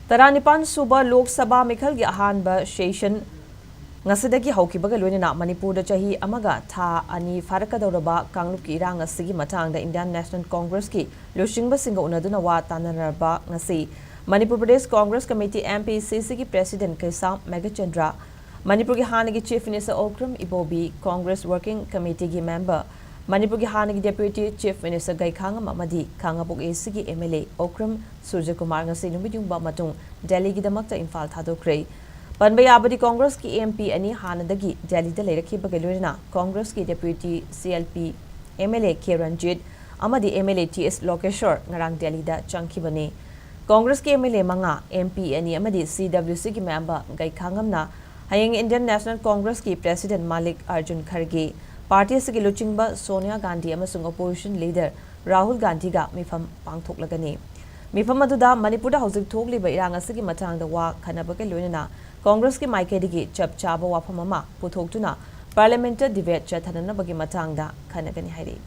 Taranipan Suba Lok Sabha Mikhalgi Ahanba Session Ngasidagi Haukibaga Lunina Manipur chahi amaga tha ani farakadoraba Kangluki Irang asigi Matang-Da Indian National Congress ki Lushingba Singa Unaduna wa Tanaraba ngasi Manipur-Pradesh Congress Committee MPCC ki President Kaisam Megachandra Manipur ki Hanagi Chief Minister Okram Ibobi Congress Working Committee ki member Manipur ki Hanagi Deputy Chief Minister Gaikhangam Amadi Kangabuk ACG MLA Okram Surjakumar ngasi numidungba matung Delhi ki damakta Imphal thadokkhre Panbayabadi Congress ki MP ani Hanadagi Delhi da leraki bagalurina Congress ki Deputy CLP MLA Kiranjit amadi MLA TS Lokeshwar ngarang Delhi da changkibani Congress ki MLA manga MP ani amadi CWC ki member Gaikhangamna Hayeng Indian National Congress ki President Malik Arjun Kharge Party se ki luchingba Sonia Gandhi amasung opposition leader Rahul Gandhi-Ga mifam pangthoklagani mifam aduda Manipur da hojik thokliba irang asigi Matang-Da wa khanabaga loinana Congress ki maikedi chap chaba wafam ama puthokduna parliamentary debate chathanana bagi Matang-Da khanagani hairi